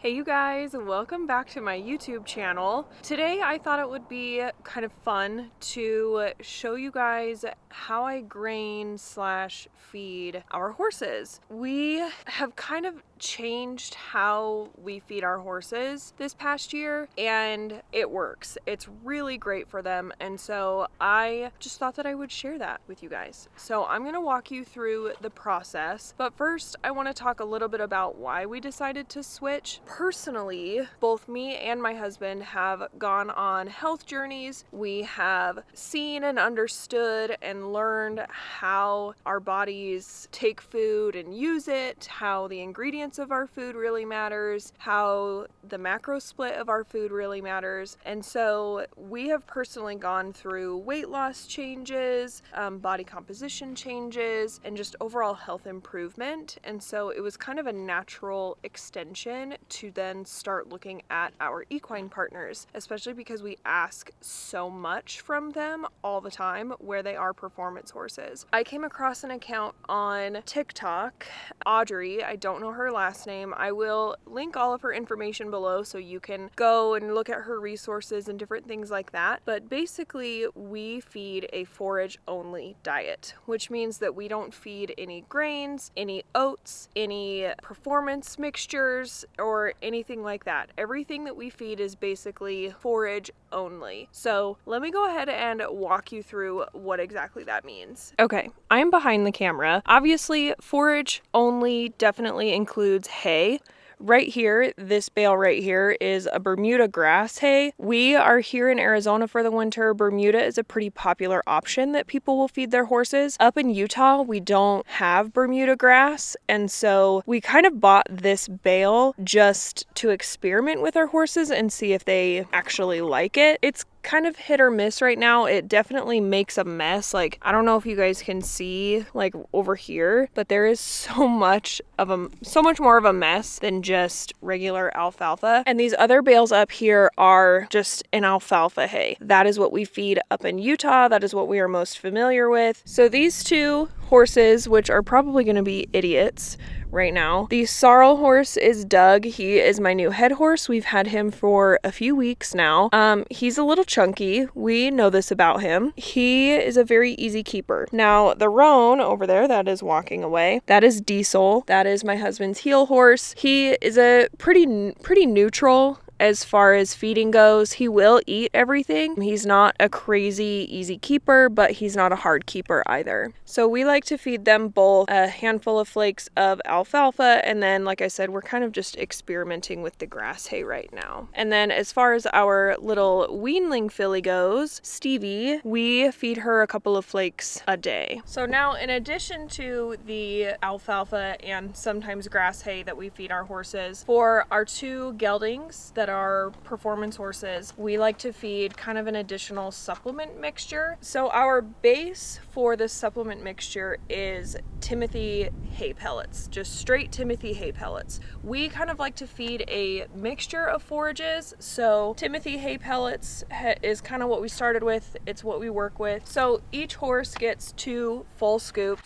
Hey you guys, welcome back to my YouTube channel. Today I thought it would be kind of fun to show you guys how I grain / feed our horses. We have kind of changed how we feed our horses this past year and it works. It's really great for them, and so I just thought that I would share that with you guys. So I'm gonna walk you through the process, but first I want to talk a little bit about why we decided to switch. Personally, both me and my husband have gone on health journeys. We have seen and understood and learned how our bodies take food and use it, how the ingredients of our food really matters, how the macro split of our food really matters. And so we have personally gone through weight loss changes, body composition changes, and just overall health improvement. And so it was kind of a natural extension to then start looking at our equine partners, especially because we ask so much from them all the time where they are performance horses. I came across an account on TikTok, Audrey, I don't know her last name. I will link all of her information below so you can go and look at her resources and different things like that. But basically we feed a forage only diet, which means that we don't feed any grains, any oats, any performance mixtures, or anything like that. Everything that we feed is basically forage only. So let me go ahead and walk you through what exactly that means. Okay, I'm behind the camera. Obviously, forage only definitely includes hay. Right here, this bale right here is a Bermuda grass hay. We are here in Arizona for the winter. Bermuda is a pretty popular option that people will feed their horses. Up in Utah, we don't have Bermuda grass, and so we kind of bought this bale just to experiment with our horses and see if they actually like it. It's kind of hit or miss right now. It definitely makes a mess. Like, I don't know if you guys can see like over here, but there is so much more of a mess than just regular alfalfa. And these other bales up here are just an alfalfa hay. That is what we feed up in Utah. That is what we are most familiar with. So these two horses, which are probably going to be idiots right now. The sorrel horse is Doug. He is my new head horse. We've had him for a few weeks now. He's a little chunky. We know this about him. He is a very easy keeper. Now, the roan over there that is walking away, that is Diesel. That is my husband's heel horse. He is a pretty neutral as far as feeding goes. He will eat everything. He's not a crazy easy keeper, but he's not a hard keeper either. So we like to feed them both a handful of flakes of alfalfa, and then, like I said, we're kind of just experimenting with the grass hay right now. And then as far as our little weanling filly goes, Stevie, we feed her a couple of flakes a day. So now, in addition to the alfalfa and sometimes grass hay that we feed our horses, for our two geldings that are performance horses, we like to feed kind of an additional supplement mixture. So our base for this supplement mixture is Timothy hay pellets, just straight Timothy hay pellets. We kind of like to feed a mixture of forages, so Timothy hay pellets is kind of what we started with. It's what we work with. So each horse gets 2 full scoops.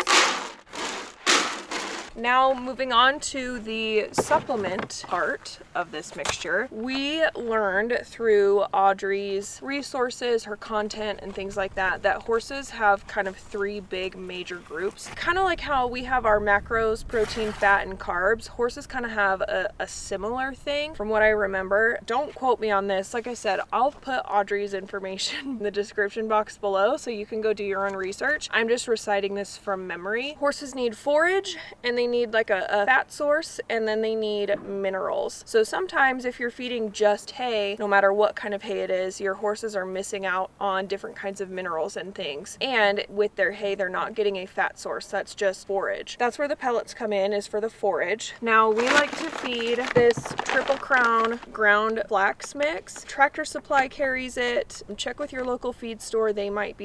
Now, moving on to the supplement part of this mixture, we learned through Audrey's resources, her content, and things like that, that horses have kind of 3 big major groups. Kind of like how we have our macros, protein, fat, and carbs, horses kind of have a similar thing from what I remember. Don't quote me on this. Like I said, I'll put Audrey's information in the description box below so you can go do your own research. I'm just reciting this from memory. Horses need forage, and they need like a fat source, and then they need minerals. So sometimes if you're feeding just hay, no matter what kind of hay it is, your horses are missing out on different kinds of minerals and things. And with their hay, they're not getting a fat source. That's just forage. That's where the pellets come in, is for the forage. Now, we like to feed this Triple Crown ground flax mix. Tractor Supply carries it. Check with your local feed store. They might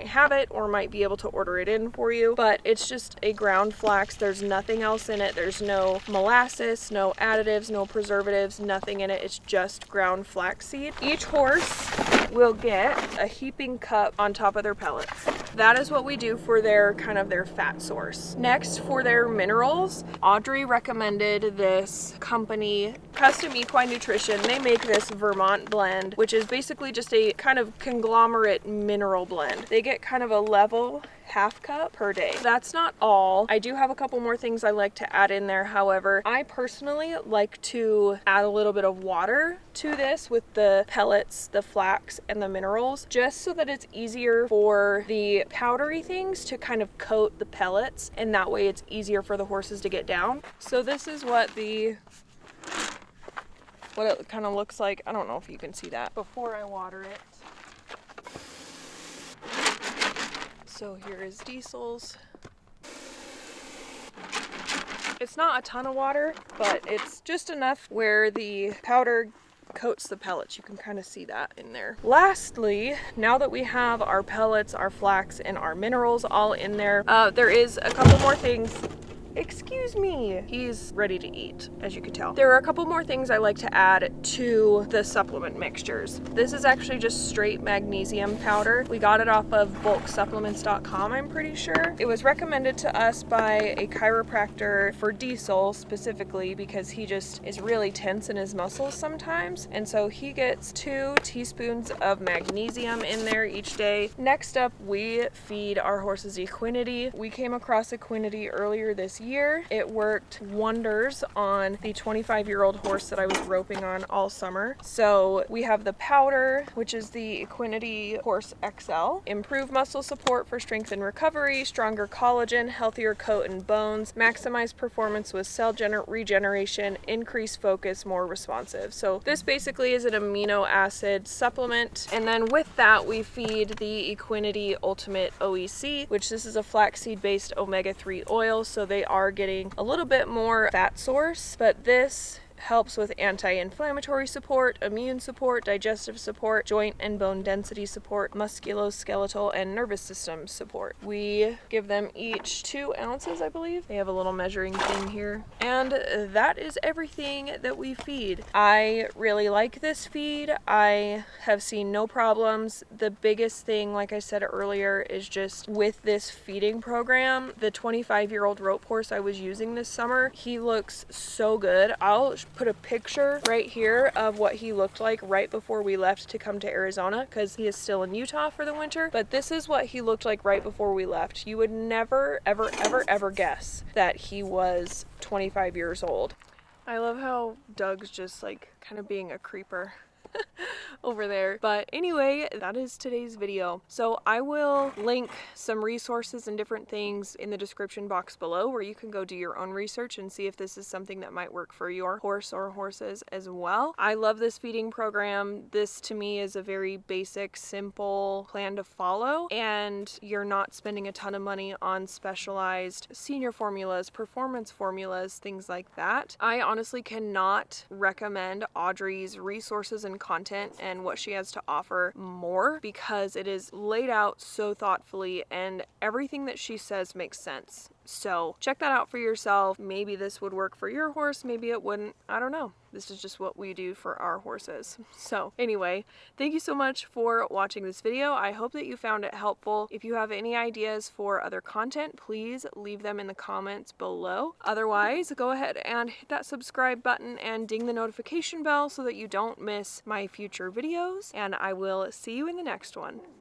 have it or might be able to order it in for you, but it's just a ground flax. There's nothing else in it. There's no molasses, no additives, no preservatives, nothing in it. It's just ground flaxseed. Each horse will get a heaping cup on top of their pellets. that is what we do for their kind of their fat source. Next, for their minerals, Audrey recommended this company, Custom Equine Nutrition. They make this Vermont blend, which is basically just a kind of conglomerate mineral blend. They get kind of a level half cup per day. That's not all. I do have a couple more things I like to add in there. However, I personally like to add a little bit of water to this with the pellets, the flax, and the minerals, just so that it's easier for the powdery things to kind of coat the pellets, and that way it's easier for the horses to get down. So this is what it kind of looks like. I don't know if you can see that before I water it. So here is Diesel's. It's not a ton of water, but it's just enough where the powder coats the pellets. You can kind of see that in there. Lastly, now that we have our pellets, our flax, and our minerals all in there, there is a couple more things. Excuse me. He's ready to eat, as you can tell. There are a couple more things I like to add to the supplement mixtures. This is actually just straight magnesium powder. We got it off of bulksupplements.com, I'm pretty sure. It was recommended to us by a chiropractor for Diesel specifically because he just is really tense in his muscles sometimes. And so he gets 2 teaspoons of magnesium in there each day. Next up, we feed our horses Equinety. We came across Equinety earlier this year. It worked wonders on the 25-year-old horse that I was roping on all summer. So we have the powder, which is the Equinety Horse XL. Improve muscle support for strength and recovery, stronger collagen, healthier coat and bones, maximize performance with cell regeneration, increase focus, more responsive. So this basically is an amino acid supplement. And then with that, we feed the Equinety Ultimate OEC, which this is a flaxseed based omega-3 oil. So they are getting a little bit more fat source, but this helps with anti-inflammatory support, immune support, digestive support, joint and bone density support, musculoskeletal and nervous system support. We give them each 2 ounces, I believe. They have a little measuring thing here. And that is everything that we feed. I really like this feed. I have seen no problems. The biggest thing, like I said earlier, is just with this feeding program, the 25-year-old rope horse I was using this summer, he looks so good. I'll put a picture right here of what he looked like right before we left to come to Arizona, because he is still in Utah for the winter. But this is what he looked like right before we left. You would never, ever, ever, ever guess that he was 25 years old. I love how Doug's just like kind of being a creeper over there. But anyway, that is today's video. So I will link some resources and different things in the description box below where you can go do your own research and see if this is something that might work for your horse or horses as well. I love this feeding program. This to me is a very basic, simple plan to follow, and you're not spending a ton of money on specialized senior formulas, performance formulas, things like that. I honestly cannot recommend Audrey's resources and content and what she has to offer more, because it is laid out so thoughtfully and everything that she says makes sense. So check that out for yourself. Maybe this would work for your horse, maybe it wouldn't. I don't know. This is just what we do for our horses. So anyway, thank you so much for watching this video. I hope that you found it helpful. If you have any ideas for other content, please leave them in the comments below. Otherwise, go ahead and hit that subscribe button and ding the notification bell so that you don't miss my future videos, and I will see you in the next one.